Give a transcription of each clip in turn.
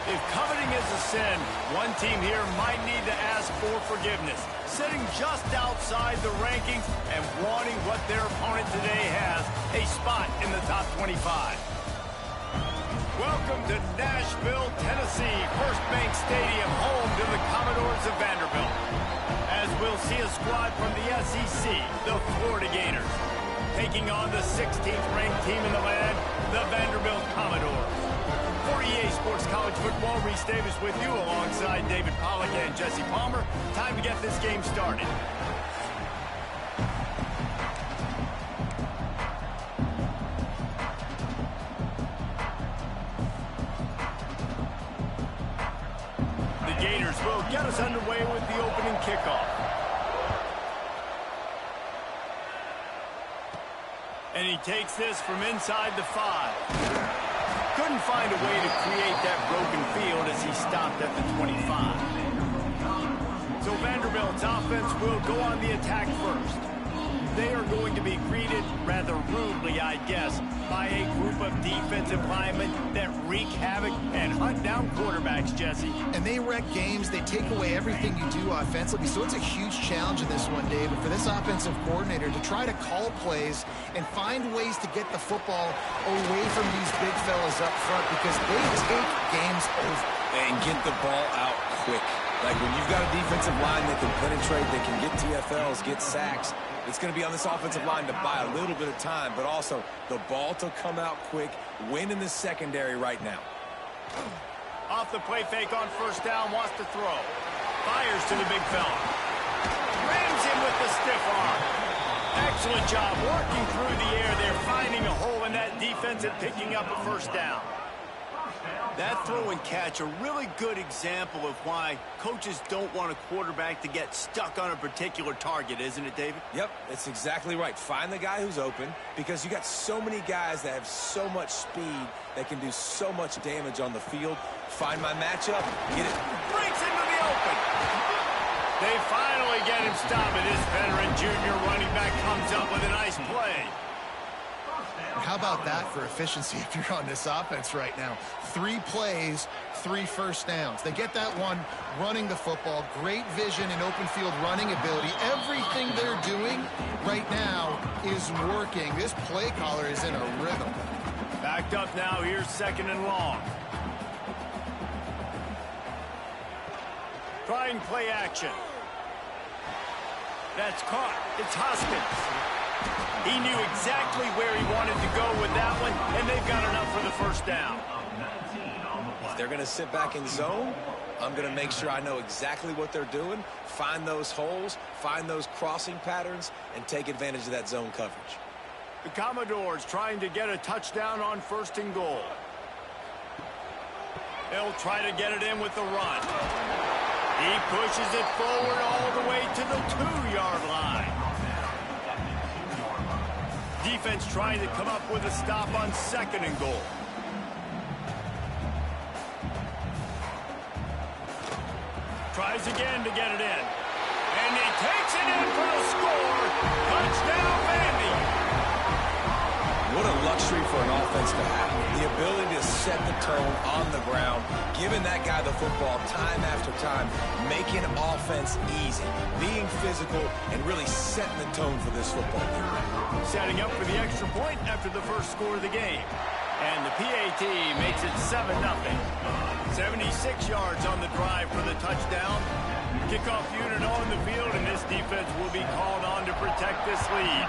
If coveting is a sin, one team here might need to ask for forgiveness, sitting just outside the rankings and wanting what their opponent today has, a spot in the top 25. Welcome to Nashville, Tennessee, First Bank Stadium, home to the Commodores of Vanderbilt. As we'll see a squad from the SEC, the Florida Gators, taking on the 16th ranked team in the land, the Vanderbilt Commodores. For EA Sports College Football, Reese Davis with you alongside David Pollack and Jesse Palmer. Time to get this game started. The Gators will get us underway with the opening kickoff. And he takes this from inside the 5. Couldn't find a way to create that broken field as he stopped at the 25. So Vanderbilt's offense will go on the attack first. They are going to be greeted rather rudely, I guess, by a group of defensive linemen that wreak havoc and hunt down quarterbacks, Jesse. And they wreck games. They take away everything you do offensively. So it's a huge challenge in this one, David, for this offensive coordinator to try to call plays and find ways to get the football away from these big fellas up front because they take games over. And get the ball out quick. Like when you've got a defensive line that can penetrate, that can get TFLs, get sacks, it's going to be on this offensive line to buy a little bit of time, but also the ball to come out quick, win in the secondary right now. Off the play fake on first down, wants to throw. Fires to the big fella. Rams him with the stiff arm. Excellent job working through the air there, finding a hole in that defense and picking up a first down. That throw and catch, a really good example of why coaches don't want a quarterback to get stuck on a particular target, isn't it, David? Yep, it's exactly right. Find the guy who's open because you got so many guys that have so much speed that can do so much damage on the field. Find my matchup, get it. Breaks into the open. They finally get him stopped, and this veteran junior running back comes up with a nice play. How about that for efficiency if you're on this offense right now? 3 plays, 3 first downs. They get that one running the football, great vision and open field running ability. Everything they're doing right now is working. This play caller is in a rhythm. Backed up now, here's 2nd and long. Trying play action. That's caught. It's Hoskins. He knew exactly where he wanted to go with that one, and they've got enough for the first down. If they're going to sit back in zone, I'm going to make sure I know exactly what they're doing, find those holes, find those crossing patterns, and take advantage of that zone coverage. The Commodores trying to get a touchdown on 1st and goal. They'll try to get it in with the run. He pushes it forward all the way to the 2-yard line. Defense trying to come up with a stop on 2nd and goal. Tries again to get it in. And he takes it in for a score. Touchdown, Vandy. What a luxury for an offense to have. The ability to set the tone on the ground, giving that guy the football time after time, making offense easy, being physical, and really setting the tone for this football team. Setting up for the extra point after the first score of the game. And the PAT makes it 7-0. 76 yards on the drive for the touchdown. Kickoff unit on the field, and this defense will be called on to protect this lead.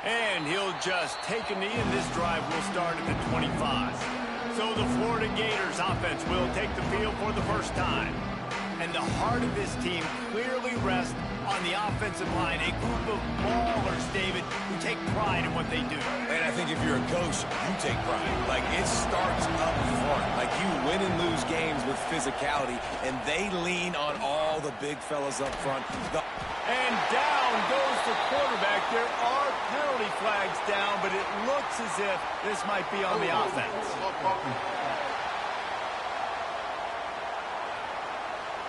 And he'll just take a knee, and this drive will start at the 25. So the Florida Gators offense will take the field for the first time. And the heart of this team clearly rests on the offensive line, a group of ballers, David, who take pride in what they do. And I think if you're a coach, you take pride. Like, it starts up front. Like, you win and lose games with physicality, and they lean on all the big fellas up front. And down goes the quarterback. There are penalty flags down, but it looks as if this might be on the offense.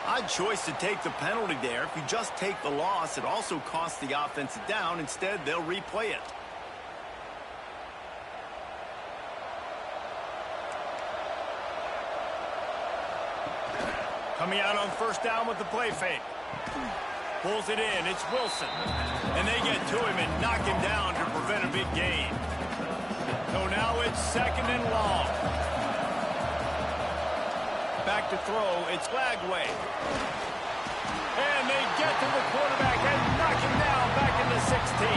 Odd choice to take the penalty there. If you just take the loss, it also costs the offense down. Instead, they'll replay it. Coming out on first down with the play fake. Pulls it in. It's Wilson. And they get to him and knock him down to prevent a big gain. So now it's 2nd and long. Back to throw. It's Lagway. And they get to the quarterback and knock him down back into 16.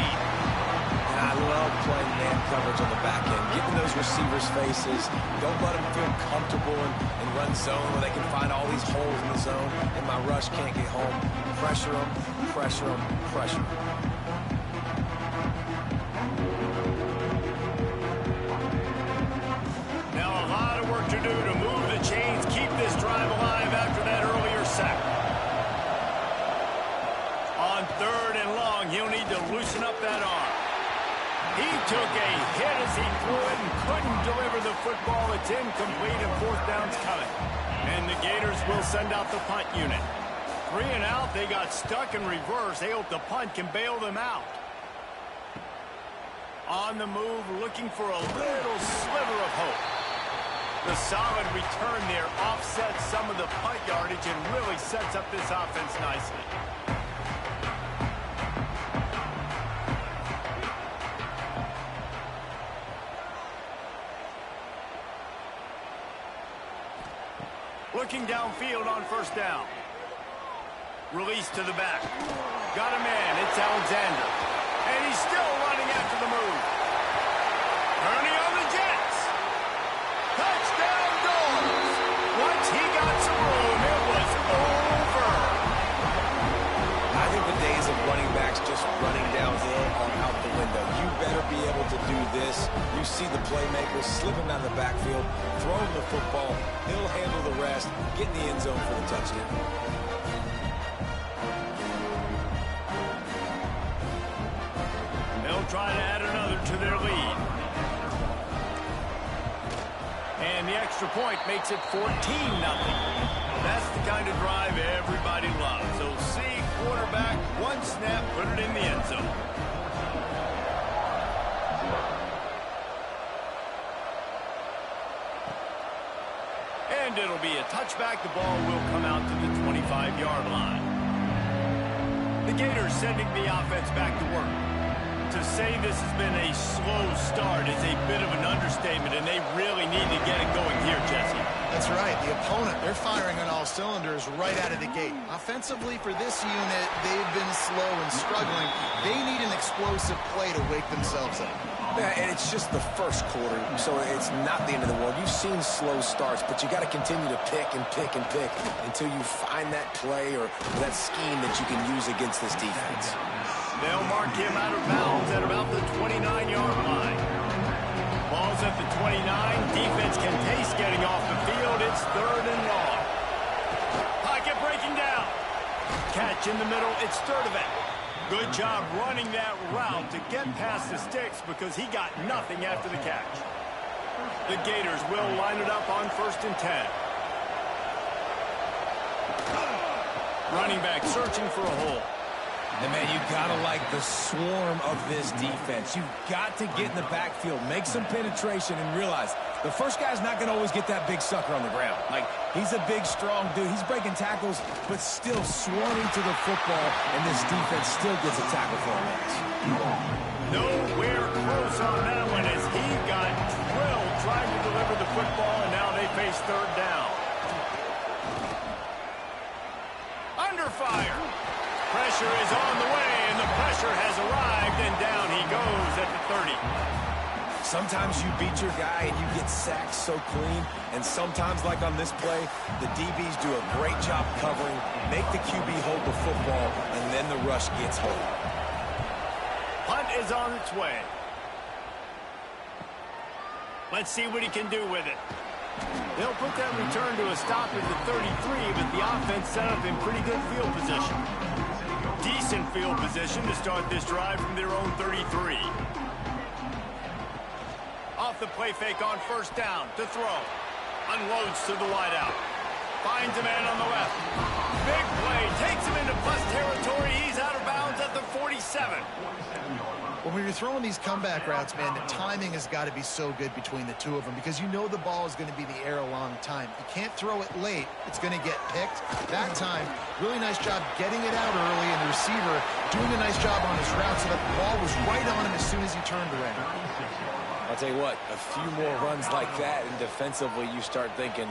And I love playing man coverage on the back end, getting those receivers' faces. Don't let them feel comfortable and run zone where they can find all these holes in the zone and my rush can't get home. Pressure them, pressure them, pressure them. Now a lot of work to do to move the chains, keep this drive alive after that earlier sack. On 3rd and long, he'll need to loosen up that arm. He took a hit as he threw it and couldn't deliver the football. It's incomplete and 4th down's coming. And the Gators will send out the punt unit. 3 and out, they got stuck in reverse. They hope the punt can bail them out. On the move, looking for a little sliver of hope. The solid return there offsets some of the punt yardage and really sets up this offense nicely. Looking downfield on first down. Release to the back. Got a man. It's Alexander. And he's still running after the move. Ernie on the Jets. Touchdown goals. Once he got some room, it was over. I think the days of running backs just running downhill are out the window. You better be able to do this. You see the playmakers slipping out of the backfield, throwing the football. He'll handle the rest, get in the end zone for the touchdown. They'll try to add another to their lead. And the extra point makes it 14-0. That's the kind of drive everybody loves. So see, quarterback, one snap, put it in the end zone. And it'll be a touchback. The ball will come out to the 25-yard line. The Gators sending the offense back to work. To say this has been a slow start is a bit of an understatement, and they really need to get it going here, Jesse. That's right. The opponent, they're firing on all cylinders right out of the gate. Offensively, for this unit, they've been slow and struggling. They need an explosive play to wake themselves up. Yeah, and it's just the first quarter, so it's not the end of the world. You've seen slow starts, but you got to continue to pick and pick and pick until you find that play or that scheme that you can use against this defense. They'll mark him out of bounds at about the 29-yard line. Ball's at the 29. Defense can taste getting off the field. It's 3rd and long. Pocket breaking down. Catch in the middle. It's Sturdivant. Good job running that route to get past the sticks because he got nothing after the catch. The Gators will line it up on 1st and 10. Running back searching for a hole. And, man, you got to like the swarm of this defense. You've got to get in the backfield, make some penetration, and realize the first guy's not going to always get that big sucker on the ground. Like, he's a big, strong dude. He's breaking tackles, but still swarming to the football, and this defense still gets a tackle for a loss. Nowhere close on that one as he got drilled trying to deliver the football, and now they face 3rd down. Under fire. Pressure is on the way, and the pressure has arrived, and down he goes at the 30. Sometimes you beat your guy and you get sacked so clean, and sometimes, like on this play, the DBs do a great job covering, make the QB hold the football, and then the rush gets home. Punt is on its way. Let's see what he can do with it. They'll put that return to a stop at the 33, but the offense set up in pretty good field position. Decent field position to start this drive from their own 33. Off the play fake on 1st down to throw. Unloads to the wideout. Finds a man on the left. Big play. Takes him into plus territory. He's out of bounds at the 47. Well, when you're throwing these comeback routes, man, the timing has got to be so good between the two of them because you know the ball is going to be in the air a long time. You can't throw it late. It's going to get picked. That time, really nice job getting it out early, and the receiver doing a nice job on his route so that the ball was right on him as soon as he turned around. I'll tell you what, a few more runs like that, and defensively you start thinking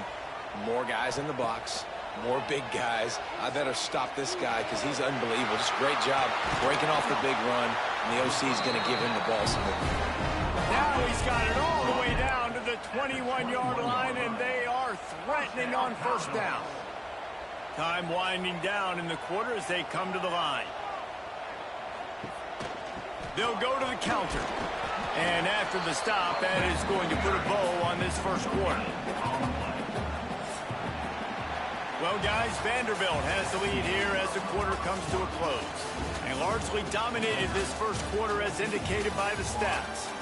more guys in the box, more big guys. I better stop this guy because he's unbelievable. Just great job breaking off the big run, and the OC is going to give him the ball some more. Now he's got it all the way down to the 21-yard line, and they are threatening on first down. Time winding down in the quarter as they come to the line. They'll go to the counter. And after the stop, that is going to put a bow on this first quarter. Well, guys, Vanderbilt has the lead here as the quarter comes to a close. They largely dominated this first quarter as indicated by the stats.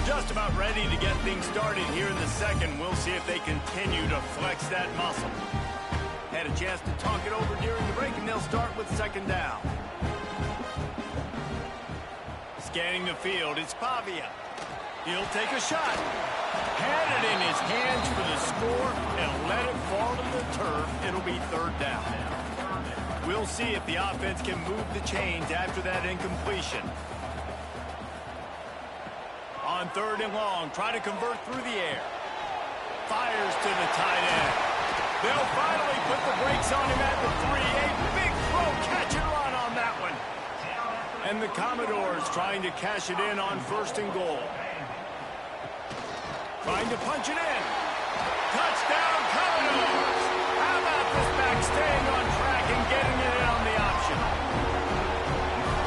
Just about ready to get things started here in the second. We'll see if they continue to flex that muscle. Had a chance to talk it over during the break, and they'll start with second down. Scanning the field, it's Pavia. He'll take a shot. Had it in his hands for the score and let it fall to the turf. It'll be third down. We'll see if the offense can move the chains after that incompletion. On third and long, try to convert through the air. Fires to the tight end. They'll finally put the brakes on him at the 3. A big throw, catch and run on that one. And the Commodores trying to cash it in on first and goal. Trying to punch it in. Touchdown, Commodores. How about this back staying on track and getting it in on the option?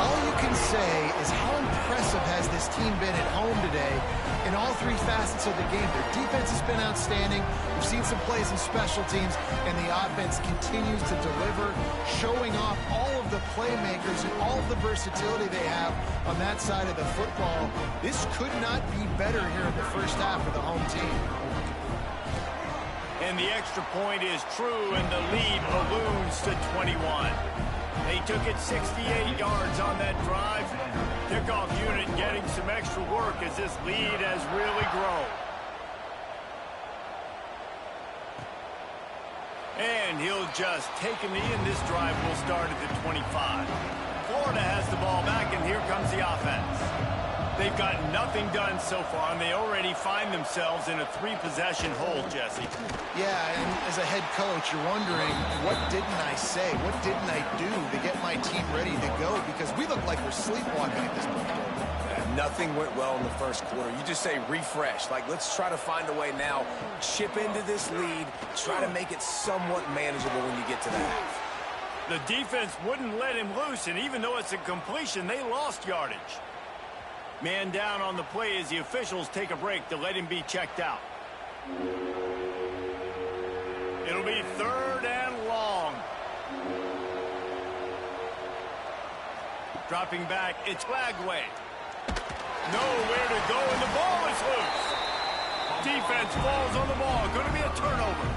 All you can say is how impressive has this team been at home today in all three facets of the game. Their defense has been outstanding. We've seen some plays in special teams, and the offense continues to deliver, showing off all of the playmakers and all of the versatility they have on that side of the football. This could not be better here in the first half for the home team. And the extra point is true, and the lead balloons to 21. They took it 68 yards on that drive. Kickoff unit getting some extra work as this lead has really grown. And he'll just take a knee, and this drive will start at the 25. Florida has the ball back, and here comes the offense. They've got nothing done so far, and they already find themselves in a 3-possession hole, Jesse. Yeah, and as a head coach, you're wondering, what didn't I say? What didn't I do to get my team ready to go? Because we look like we're sleepwalking at this point. Nothing went well in the first quarter. You just say refresh. Like, let's try to find a way now. Chip into this lead. Try to make it somewhat manageable when you get to the half. The defense wouldn't let him loose, and even though it's a completion, they lost yardage. Man down on the play as the officials take a break to let him be checked out. It'll be third and long. Dropping back, it's Lagway. Nowhere to go, and the ball is loose. Defense falls on the ball. Going to be a turnover.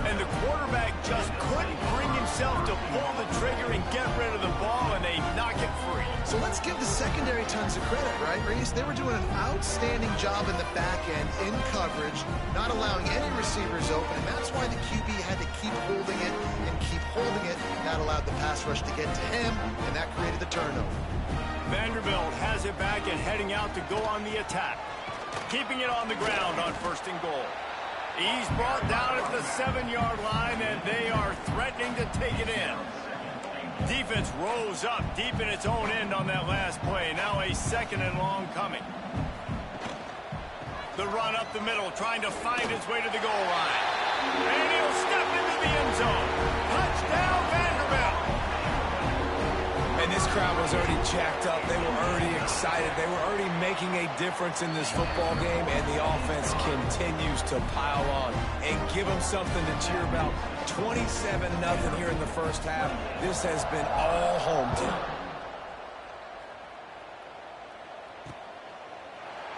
And the quarterback just couldn't bring himself to pull the trigger and get rid of the ball, and they knock it free. So let's give the secondary tons of credit, right, Reese? They were doing an outstanding job in the back end, in coverage, not allowing any receivers open, and that's why the QB had to keep holding it and keep holding it. That allowed the pass rush to get to him, and that created the turnover. Vanderbilt has it back and heading out to go on the attack. Keeping it on the ground on first and goal. He's brought down at the 7-yard line, and they are threatening to take it in. Defense rose up deep in its own end on that last play. Now a second and long coming. The run up the middle, trying to find his way to the goal line. And he'll step into the end zone. Touchdown, Vanderbilt. And this crowd was already jacked up. They were already excited. They were already making a difference in this football game, and the offense continues to pile on and give them something to cheer about. 27-0 here in the first half. This has been all home team.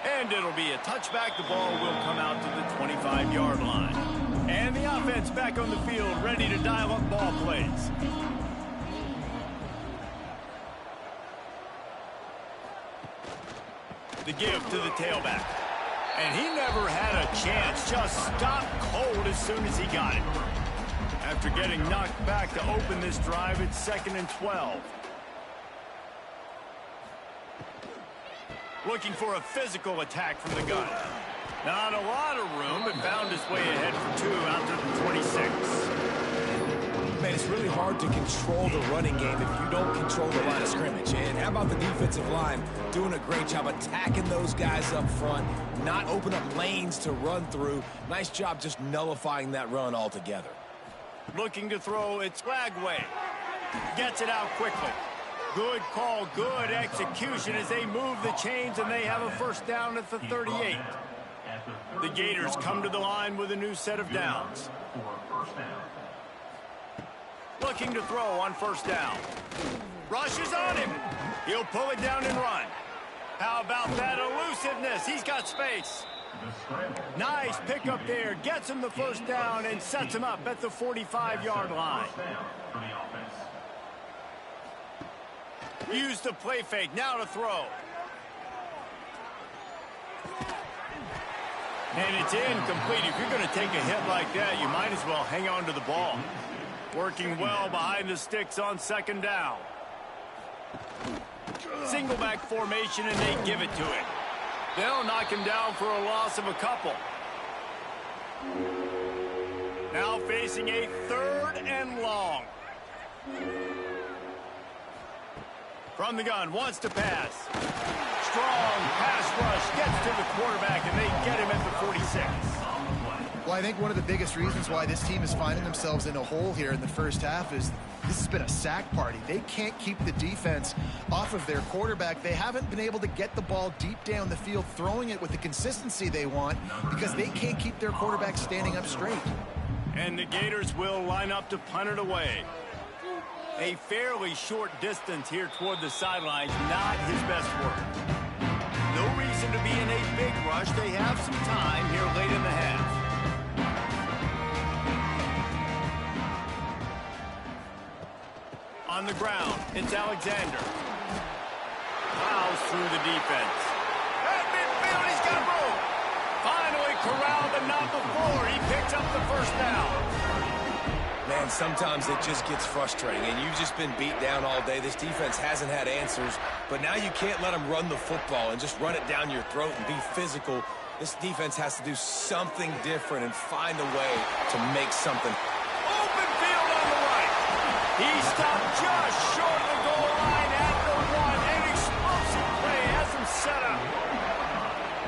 And it'll be a touchback. The ball will come out to the 25-yard line. And the offense back on the field, ready to dial up ball plays. The give to the tailback. And he never had a chance, just stopped cold as soon as he got it. After getting knocked back to open this drive, it's 2nd and 12. Looking for a physical attack from the gun. Not a lot of room, but found his way ahead for 2 out to the 26. Man, it's really hard to control the running game if you don't control the line of scrimmage. And how about the defensive line doing a great job attacking those guys up front, not open up lanes to run through. Nice job just nullifying that run altogether. Looking to throw, it's Lagway. Gets it out quickly. Good call, good execution as they move the chains, and they have a first down at the 38. The Gators come to the line with a new set of downs. Looking to throw on first down. Rushes on him. He'll pull it down and run. How about that elusiveness? He's got space. Nice pickup there. Gets him the first down and sets him up at the 45-yard line. Use the play fake. Now to throw. And it's incomplete. If you're going to take a hit like that, you might as well hang on to the ball. Working well behind the sticks on second down. Single back formation, and they give it to him. They'll knock him down for a loss of a couple. Now facing a 3rd and long. From the gun, wants to pass. Strong pass rush, gets to the quarterback, and they get him at the 46. Well, I think one of the biggest reasons why this team is finding themselves in a hole here in the first half is this has been a sack party. They can't keep the defense off of their quarterback. They haven't been able to get the ball deep down the field, throwing it with the consistency they want because they can't keep their quarterback standing up straight. And the Gators will line up to punt it away. A fairly short distance here toward the sidelines, not his best work. No reason to be in a big rush. They have some time here late in the half. On the ground, it's Alexander. Plows through the defense. At midfield, he's got room. Finally corralled, but not before. He picks up the first down. Man, sometimes it just gets frustrating, and you've just been beat down all day. This defense hasn't had answers, but now you can't let them run the football and just run it down your throat and be physical. This defense has to do something different and find a way to make something. Open field on the right. He stopped just short of the goal line at the 1. An explosive play has him set up.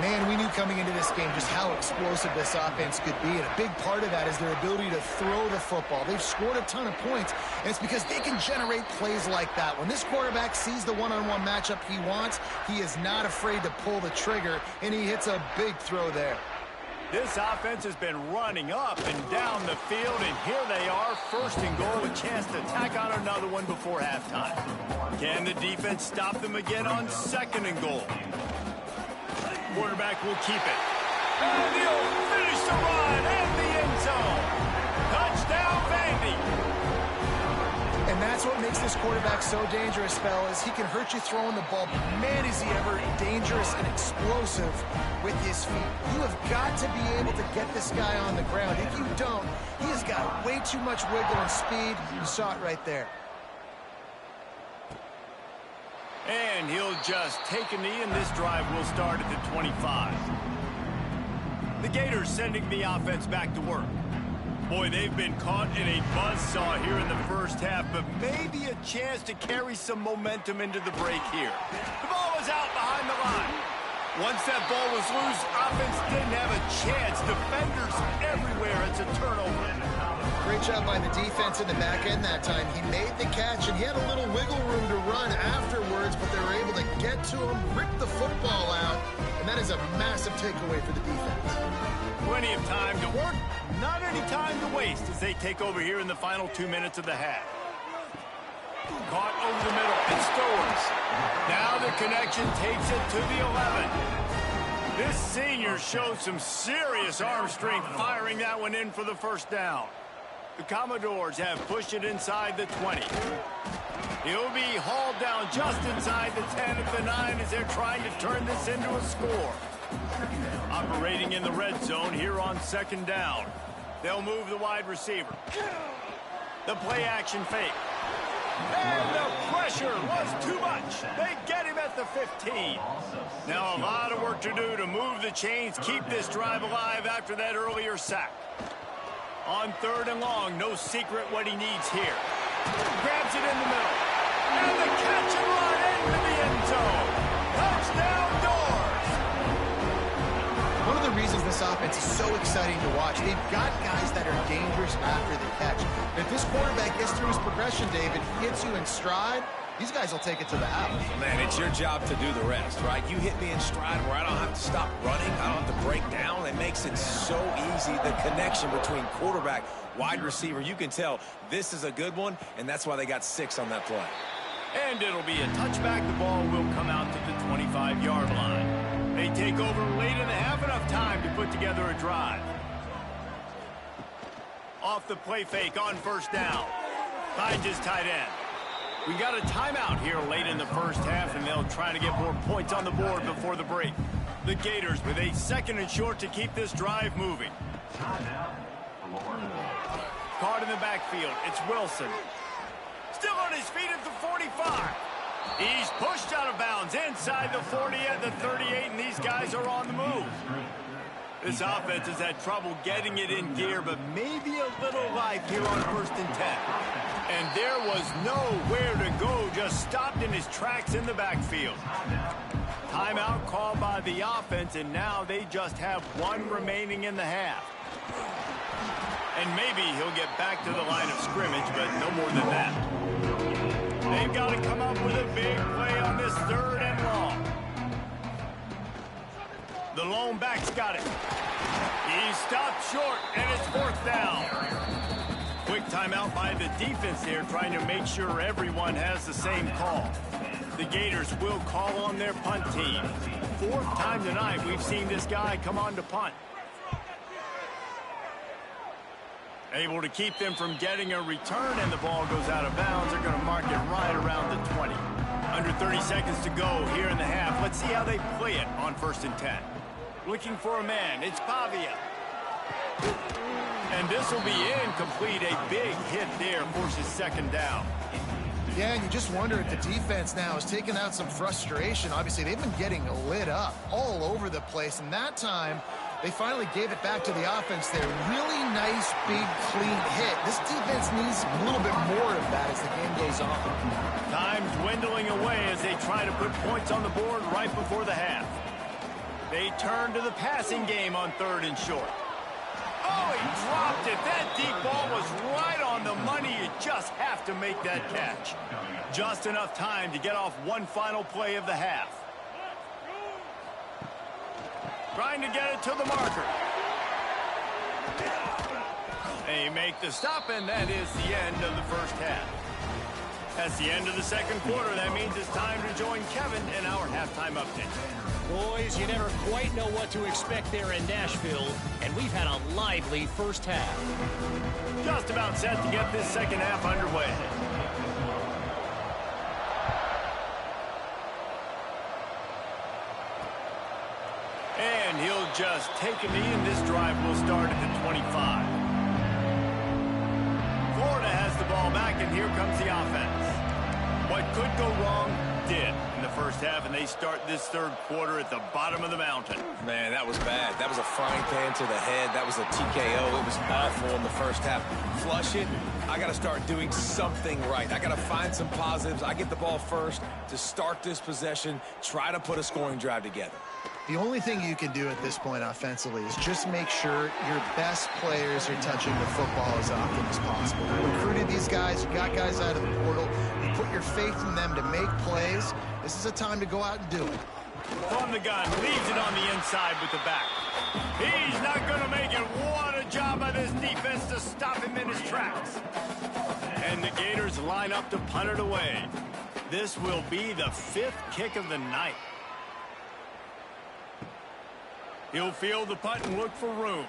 Man, we knew coming into this game just how explosive this offense could be, and a big part of that is their ability to throw the football. They've scored a ton of points, and it's because they can generate plays like that. When this quarterback sees the one-on-one matchup he wants, he is not afraid to pull the trigger, and he hits a big throw there. This offense has been running up and down the field, and here they are, 1st and goal, a chance to tack on another one before halftime. Can the defense stop them again on 2nd and goal? Quarterback will keep it. And he'll finish the run in the end zone. Touchdown, Vandy. And that's what makes this quarterback so dangerous, fellas. He can hurt you throwing the ball, but man, is he ever dangerous and explosive with his feet. You have got to be able to get this guy on the ground. If you don't, he has got way too much wiggle and speed. You saw it right there. And he'll just take a knee, and this drive will start at the 25. The Gators sending the offense back to work. Boy, they've been caught in a buzzsaw here in the first half, but maybe a chance to carry some momentum into the break here. The ball was out behind the line. Once that ball was loose, offense didn't have a chance. Defenders everywhere. It's a turnover. Great job by the defense in the back end that time. He made the catch, and he had a little wiggle room to run afterwards, but they were able to get to him, rip the football out, and that is a massive takeaway for the defense. Plenty of time to work, not any time to waste as they take over here in the final 2 minutes of the half. Caught over the middle, and Stowers. Now the connection takes it to the 11. This senior showed some serious arm strength firing that one in for the first down. The Commodores have pushed it inside the 20. He'll be hauled down just inside the 10 at the 9 as they're trying to turn this into a score. Operating in the red zone here on second down. They'll move the wide receiver. The play action fake. And the pressure was too much. They get him at the 15. Now a lot of work to do to move the chains, keep this drive alive after that earlier sack. On third and long, no secret what he needs here. Grabs it in the middle. And the catch and run into the end zone. Touchdown Doors! One of the reasons this offense is so exciting to watch, they've got guys that are dangerous after the catch. If this quarterback gets through his progression, David, hits you in stride, these guys will take it to the house. Man, it's your job to do the rest, right? You hit me in stride where I don't have to stop running. I don't have to break down. It makes it so easy. The connection between quarterback, wide receiver, you can tell this is a good one, and that's why they got 6 on that play. And it'll be a touchback. The ball will come out to the 25-yard line. They take over late in the half, enough time to put together a drive. Off the play fake on first down. Finds his tight end. We got a timeout here late in the first half, and they'll try to get more points on the board before the break. The Gators with a 2nd and short to keep this drive moving. Caught in the backfield. It's Wilson. Still on his feet at the 45. He's pushed out of bounds inside the 40 at the 38, and these guys are on the move. This offense has had trouble getting it in gear, but maybe a little life here on 1st and 10. And there was nowhere to go, just stopped in his tracks in the backfield. Timeout called by the offense, and now they just have 1 remaining in the half. And maybe he'll get back to the line of scrimmage, but no more than that. They've got to come up with a big play on this 3rd and long. The lone back's got it. He stopped short, and it's 4th down. Quick timeout by the defense there, trying to make sure everyone has the same call. The Gators will call on their punt team. 4th time tonight we've seen this guy come on to punt. Able to keep them from getting a return, and the ball goes out of bounds. They're going to mark it right around the 20. Under 30 seconds to go here in the half. Let's see how they play it on 1st and 10. Looking for a man. It's Pavia. And this will be incomplete. A big hit there forces 2nd down. Yeah, and you just wonder if the defense now is taking out some frustration. Obviously, they've been getting lit up all over the place, and that time they finally gave it back to the offense there. Really nice, big, clean hit. This defense needs a little bit more of that as the game goes on. Time dwindling away as they try to put points on the board right before the half. They turn to the passing game on 3rd and short. Oh, he dropped it. That deep ball was right on the money. You just have to make that catch. Just enough time to get off 1 final play of the half. Trying to get it to the marker. They make the stop, and that is the end of the first half. That's the end of the 2nd quarter. That means it's time to join Kevin in our halftime update. Boys, you never quite know what to expect there in Nashville, and we've had a lively first half. Just about set to get this 2nd half underway. And he'll just take a knee, and this drive will start at the 25. Florida has the ball back, and here comes the offense. What could go wrong did in the first half, and they start this 3rd quarter at the bottom of the mountain. Man, that was bad. That was a frying pan to the head. That was a TKO. It was awful in the first half. Flush it. I got to start doing something right. I got to find some positives. I get the ball first to start this possession, try to put a scoring drive together. The only thing you can do at this point offensively is just make sure your best players are touching the football as often as possible. You recruited these guys, you got guys out of the portal, you put your faith in them to make plays. This is a time to go out and do it. From the gun, leaves it on the inside with the back. He's not going to make it. What a job by this defense to stop him in his tracks. And the Gators line up to punt it away. This will be the 5th kick of the night. He'll field the punt and look for room.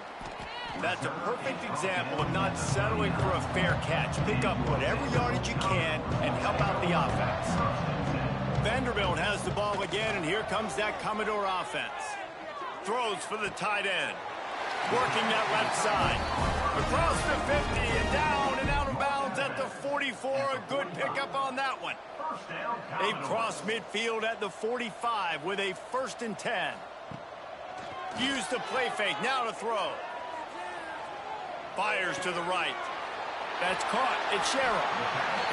That's a perfect example of not settling for a fair catch. Pick up whatever yardage you can and help out the offense. Vanderbilt has the ball again, and here comes that Commodore offense. Throws for the tight end. Working that left side. Across the 50 and down and out of bounds at the 44. A good pickup on that one. They've crossed midfield at the 45 with a 1st and 10. Use the play fake. Now to throw. Fires to the right. That's caught. It's Sherrill.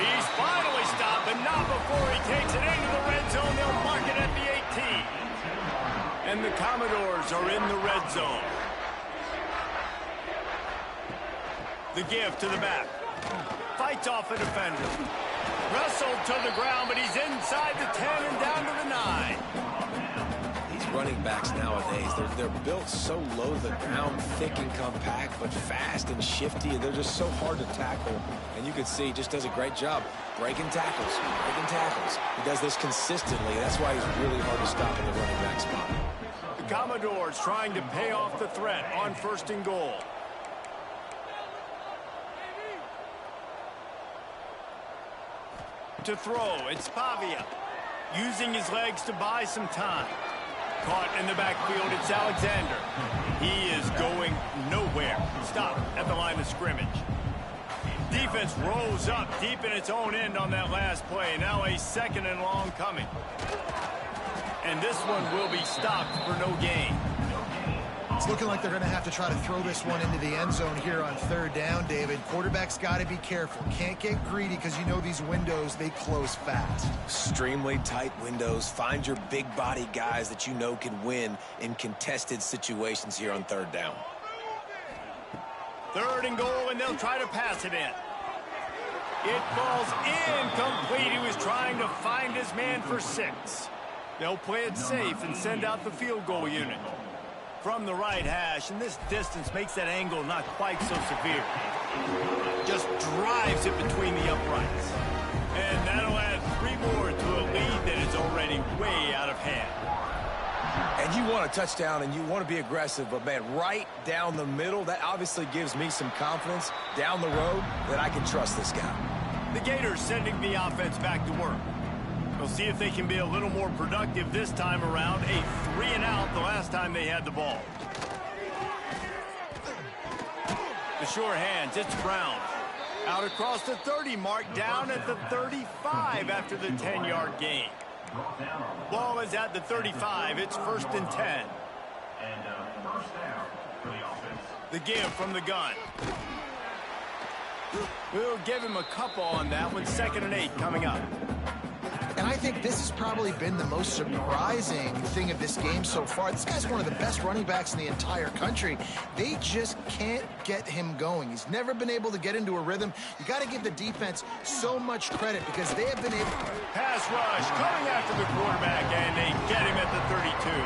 He's finally stopped, but not before he takes it into the red zone. They'll mark it at the 18. And the Commodores are in the red zone. The give to the back. Fights off a defender. Wrestled to the ground, but he's inside the 10 and down to the 9. Running backs nowadays, they're built so low to the ground, thick and compact, but fast and shifty, and they're just so hard to tackle. And you can see he just does a great job breaking tackles. He does this consistently. That's why he's really hard to stop in the running back spot. The Commodores trying to pay off the threat on 1st and goal. To throw, it's Pavia. Using his legs to buy some time. Caught in the backfield, it's Alexander. He is going nowhere. Stop at the line of scrimmage. Defense rolls up deep in its own end on that last play. Now a 2nd and long coming. And this one will be stopped for no gain. It's looking like they're going to have to try to throw this one into the end zone here on 3rd down, David. Quarterback's got to be careful. Can't get greedy because you know these windows, they close fast. Extremely tight windows. Find your big body guys that you know can win in contested situations here on 3rd down. 3rd and goal, and they'll try to pass it in. It falls incomplete. He was trying to find his man for 6. They'll play it safe and send out the field goal unit. From the right hash, and this distance makes that angle not quite so severe. Just drives it between the uprights. And that'll add 3 more to a lead that is already way out of hand. And you want a touchdown, and you want to be aggressive, but, man, right down the middle, that obviously gives me some confidence down the road that I can trust this guy. The Gators sending the offense back to work. We'll see if they can be a little more productive this time around. A 3 and out the last time they had the ball. The sure hands, it's Brown. Out across the 30 mark, down at the 35 after the 10-yard gain. Ball is at the 35. It's 1st and 10. The give from the gun. We'll give him a couple on that one. 2nd and 8 coming up. And I think this has probably been the most surprising thing of this game so far. This guy's one of the best running backs in the entire country. They just can't get him going. He's never been able to get into a rhythm. You got to give the defense so much credit because they have been able... Pass rush coming after the quarterback, and they get him at the 32.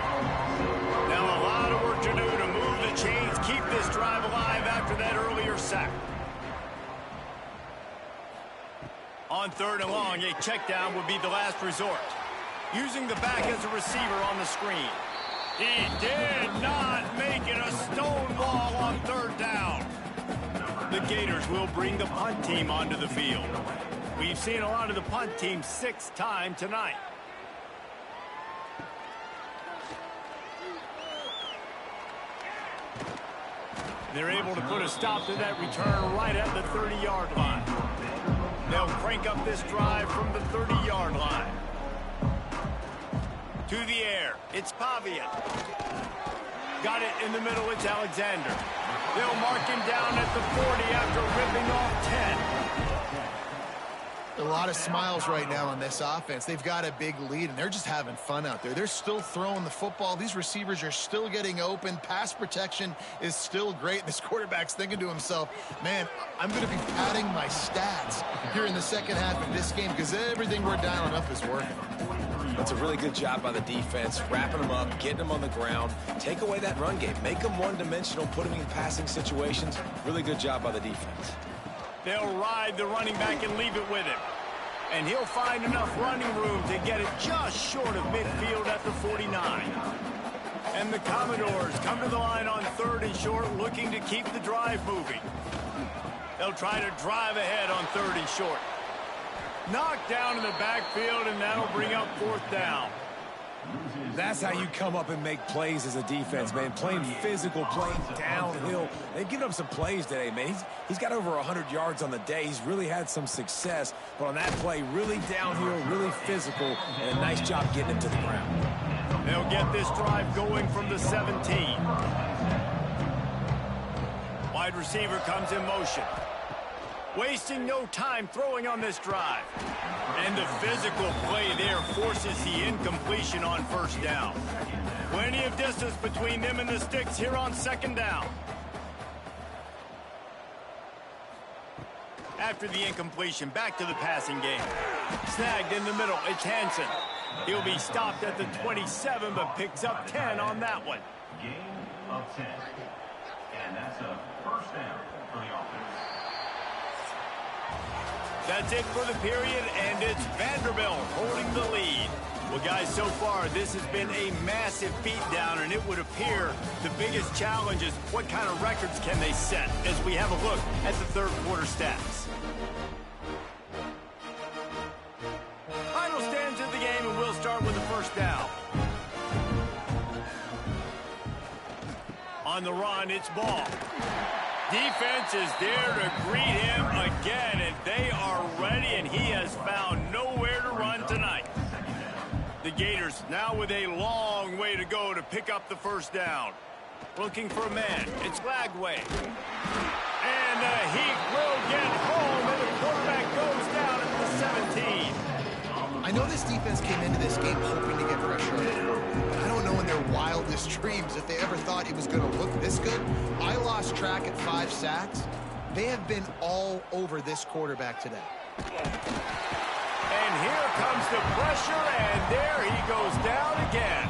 Now a lot of work to do to move the chains, keep this drive alive after that earlier sack. On 3rd and long, a check down would be the last resort. Using the back as a receiver on the screen. He did not make it a stone wall on 3rd down. The Gators will bring the punt team onto the field. We've seen a lot of the punt team 6th time tonight. They're able to put a stop to that return right at the 30-yard line. They'll crank up this drive from the 30-yard line. To the air, it's Pavia. Got it in the middle, it's Alexander. They'll mark him down at the 40 after ripping off 10. A lot of smiles right now on this offense. They've got a big lead, and they're just having fun out there. They're still throwing the football. These receivers are still getting open. Pass protection is still great. This quarterback's thinking to himself, man, I'm going to be padding my stats here in the 2nd half of this game because everything we're dialing up is working. That's a really good job by the defense, wrapping them up, getting them on the ground. Take away that run game. Make them one-dimensional, put them in passing situations. Really good job by the defense. They'll ride the running back and leave it with him. And he'll find enough running room to get it just short of midfield at the 49. And And the Commodores come to the line on 3rd and short, looking to keep the drive moving. They'll try to drive ahead on 3rd and short. Knocked down in the backfield, and that'll bring up 4th down. That's how you come up and make plays as a defense, man. Playing physical, playing downhill. They've given up some plays today, man. He's got over 100 yards on the day. He's really had some success. But on that play, really downhill, really physical, and a nice job getting it to the ground. They'll get this drive going from the 17. Wide receiver comes in motion. Wasting no time throwing on this drive. And the physical play there forces the incompletion on 1st down. Plenty of distance between them and the sticks here on 2nd down. After the incompletion, back to the passing game. Snagged in the middle, it's Hansen. He'll be stopped at the 27, but picks up 10 on that one. Gain of 10. And that's a 1st down for the offense. That's it for the period, and it's Vanderbilt holding the lead. Well, guys, so far, this has been a massive beatdown, and it would appear the biggest challenge is what kind of records can they set as we have a look at the 3rd quarter stats. Final stands of the game, and we'll start with the 1st down. On the run, it's Ball. Defense is there to greet him again, and they are ready, and he has found nowhere to run tonight. The Gators now with a long way to go to pick up the 1st down. Looking for a man. It's Lagway. And he will get home, and the quarterback goes down at the 17. I know this defense came into this game hoping to get pressure on him. I don't know in their wildest dreams if they ever thought he was going to look this good. I lost track at 5 sacks. They have been all over this quarterback today. And here comes the pressure, and there he goes down again.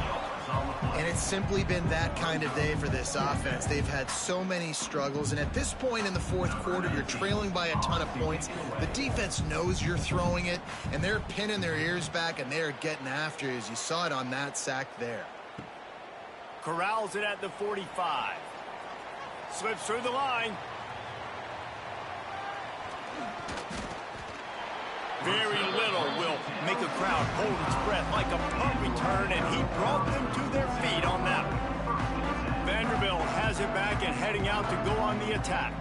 And it's simply been that kind of day for this offense. They've had so many struggles, and at this point in the 4th quarter, you're trailing by a ton of points. The defense knows you're throwing it, and they're pinning their ears back, and they're getting after you, as you saw it on that sack there. Corrals it at the 45. Slips through the line. Very little will make a crowd hold its breath like a punt return, and he brought them to their feet on that one. Vanderbilt has it back and heading out to go on the attack.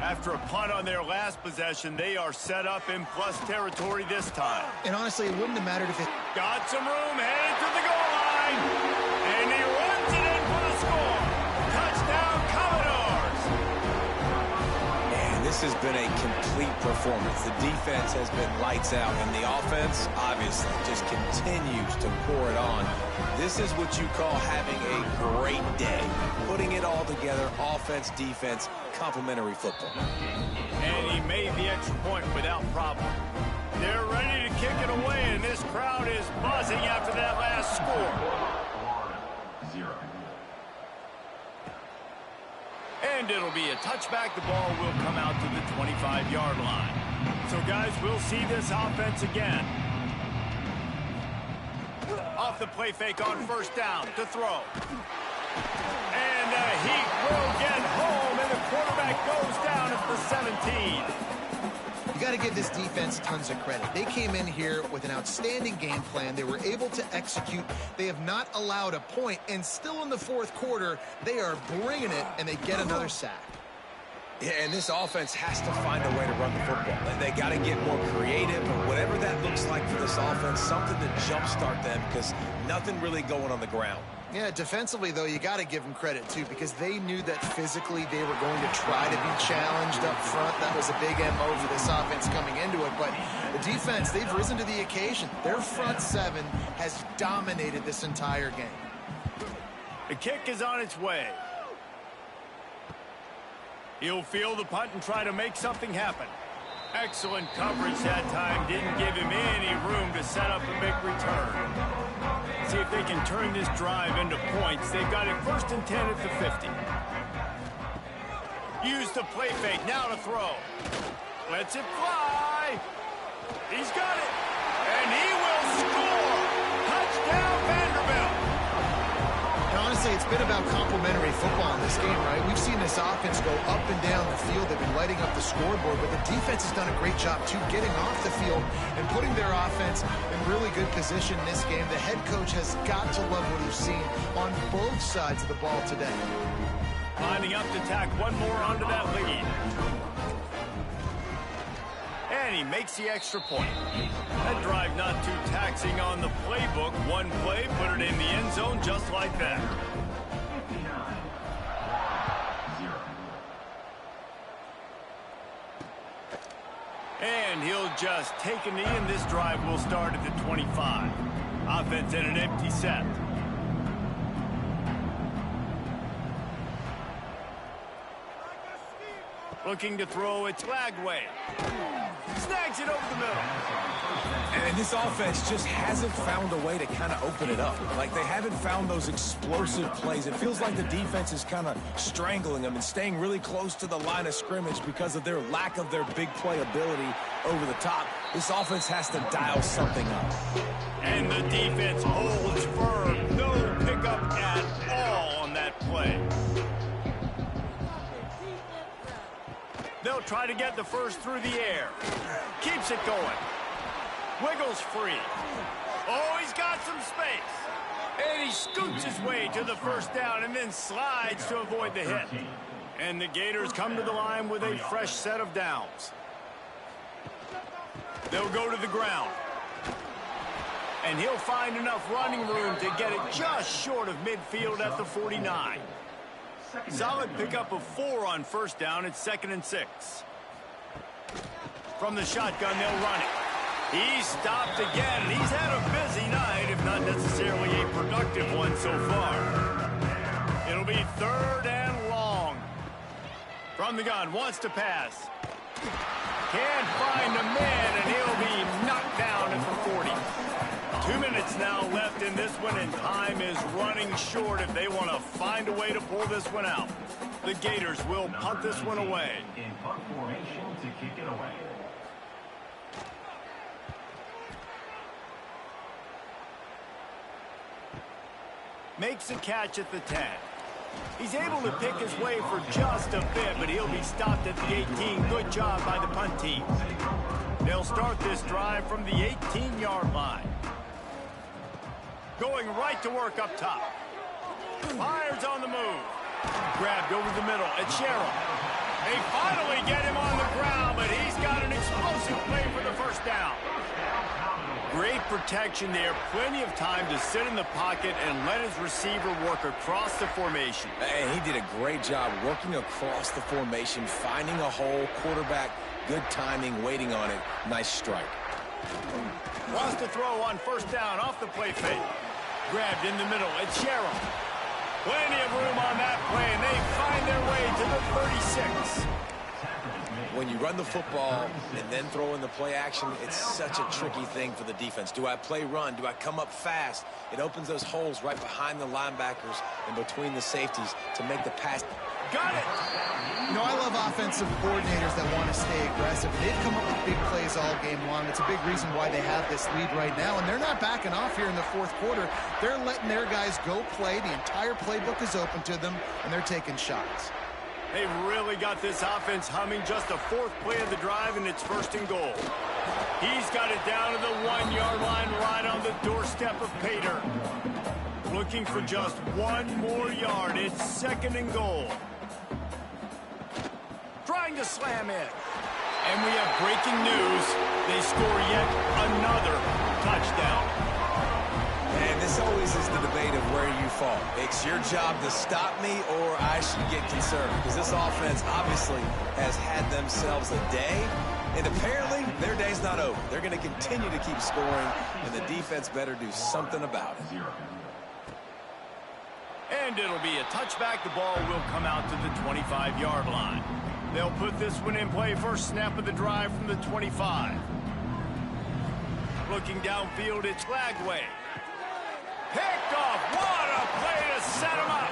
After a punt on their last possession, they are set up in plus territory this time. And honestly, it wouldn't have mattered if it... Got some room, headed to the goal line, and he runs it in for the score. Touchdown, Commodores! Man, this has been a complete performance. The defense has been lights out, and the offense, obviously, just continues to pour it on. This is what you call having a great day. Putting it all together, offense, defense, complementary football. And he made the extra point without problem. They're ready to kick it away, and this crowd is buzzing after that last score. 0. And it'll be a touchback. The ball will come out to the 25-yard line. So, guys, we'll see this offense again. Off the play fake on 1st down to throw. And he will get home, and the quarterback goes down at the 17. You got to give this defense tons of credit. They came in here with an outstanding game plan. They were able to execute. They have not allowed a point, and still in the 4th quarter, they are bringing it, and they get another sack. Yeah, and this offense has to find a way to run the football. They got to get more creative, or whatever that looks like for this offense, something to jumpstart them, because nothing really going on the ground. Yeah, defensively, though, you got to give them credit, too, because they knew that physically they were going to try to be challenged up front. That was a big MO for this offense coming into it. But the defense, they've risen to the occasion. Their front 7 has dominated this entire game. The kick is on its way. He'll field the punt and try to make something happen. Excellent coverage that time. Didn't give him any room to set up a big return. See if they can turn this drive into points. They've got it 1st and 10 at the 50. Use the play fake. Now to throw. Lets it fly. He's got it. And he will score. Touchdown, Vanderbilt. And honestly, say it's been about complementary football in this game, right? We've seen this offense go up and down the field. They've been lighting up the scoreboard, but the defense has done a great job, too, getting off the field and putting their offense in really good position in this game. The head coach has got to love what he's seen on both sides of the ball today. Lining up to tack one more onto that lead. And he makes the extra point. That drive not too taxing on the playbook. One play, put it in the end zone just like that. 59. And he'll just take a knee, and this drive will start at the 25. Offense in an empty set. Looking to throw, it's Lagway. Snags it over the middle. And this offense just hasn't found a way to kind of open it up. Like, they haven't found those explosive plays. It feels like the defense is kind of strangling them and staying really close to the line of scrimmage because of their lack of their big play ability over the top. This offense has to dial something up. And the defense holds firm. No pickup at all on that play. They'll try to get the first through the air. Keeps it going. Wiggles free. Oh, he's got some space. And he scoots his way to the first down and then slides to avoid the hit. And the Gators come to the line with a fresh set of downs. They'll go to the ground. And he'll find enough running room to get it just short of midfield at the 49. Solid pickup of 4 on first down. It's 2nd and 6. From the shotgun, they'll run it. He's stopped again. He's had a busy night, if not necessarily a productive one so far. It'll be 3rd and long. From the gun, wants to pass. Can't find a man, and he'll be knocked down at the 40. 2 minutes now left in this one, and time is running short if they want to find a way to pull this one out. The Gators will punt this one away. In punt formation to kick it away. Makes a catch at the 10. He's able to pick his way for just a bit, but he'll be stopped at the 18. Good job by the punt team. They'll start this drive from the 18-yard line. Going right to work up top. Fires on the move. Grabbed over the middle. It's Sherrill. They finally get him on the ground, but he's got an explosive play for the first down. Great protection there. Plenty of time to sit in the pocket and let his receiver work across the formation. And he did a great job working across the formation, finding a hole, quarterback, good timing, waiting on it. Nice strike. Wants to throw on first down off the play fake. Grabbed in the middle. It's Sherrill. Plenty of room on that play, and they find their way to the 36. When you run the football and then throw in the play action, it's such a tricky thing for the defense. Do I play run? Do I come up fast? It opens those holes right behind the linebackers and between the safeties to make the pass. Got it! You know, I love offensive coordinators that want to stay aggressive. They've come up with big plays all game long. It's a big reason why they have this lead right now, and they're not backing off here in the 4th quarter. They're letting their guys go play. The entire playbook is open to them, and they're taking shots. They've really got this offense humming. Just the 4th play of the drive, and it's 1st and goal. He's got it down to the 1-yard line right on the doorstep of Pater. Looking for just 1 more yard. It's 2nd and goal. Trying to slam in. And we have breaking news. They score yet another touchdown. And this always is the debate of where you fall. It's your job to stop me or I should get concerned. Because this offense obviously has had themselves a day. And apparently their day's not over. They're going to continue to keep scoring. And the defense better do something about it. And it'll be a touchback. The ball will come out to the 25-yard line. They'll put this one in play. First snap of the drive from the 25. Looking downfield, it's Lagway. Picked off. What a play to set him up.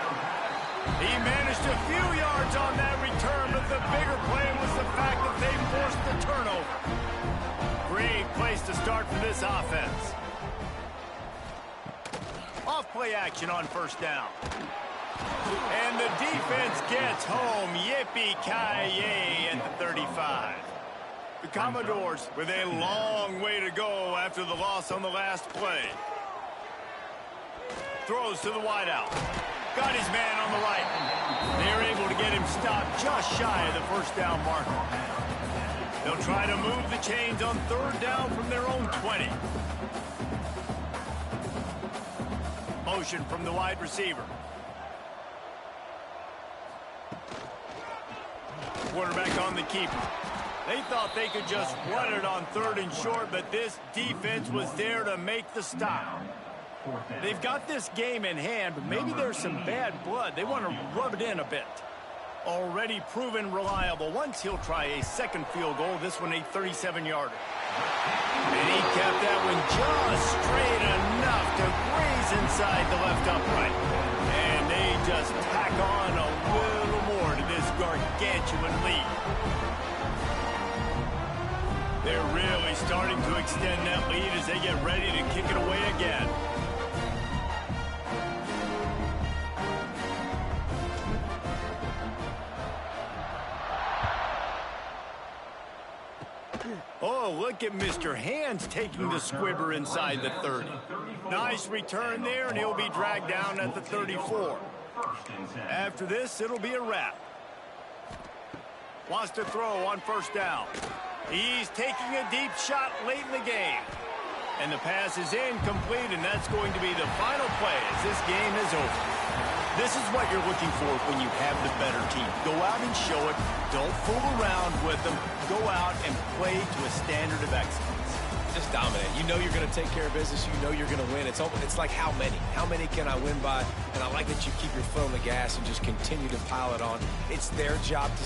He managed a few yards on that return, but the bigger play was the fact that they forced the turnover. Great place to start for this offense. Off play action on first down. And the defense gets home. Yippee-ki-yay at the 35. The Commodores with a long way to go after the loss on the last play. Throws to the wideout. Got his man on the right. They're able to get him stopped just shy of the first down marker. They'll try to move the chains on third down from their own 20. Motion from the wide receiver. Quarterback on the keeper. They thought they could just run it on third and short, but this defense was there to make the stop. They've got this game in hand, but maybe there's some bad blood. They want to rub it in a bit. Already proven reliable. Once he'll try a second field goal, this one a 37-yarder. And he kept that one just straight enough to graze inside the left upright. And they just tack on a little more to this gargantuan lead. They're really starting to extend that lead as they get ready to kick it away again. Oh, look at Mr. Hands taking the squibber inside the 30. Nice return there, and he'll be dragged down at the 34. After this, it'll be a wrap. Wants to throw on first down. He's taking a deep shot late in the game. And the pass is incomplete, and that's going to be the final play as this game is over. This is what you're looking for when you have the better team. Go out and show it. Don't fool around with them. Go out and play to a standard of excellence. Just dominate. You know you're going to take care of business. You know you're going to win. It's like how many? How many can I win by? And I like that you keep your foot on the gas and just continue to pile it on. It's their job to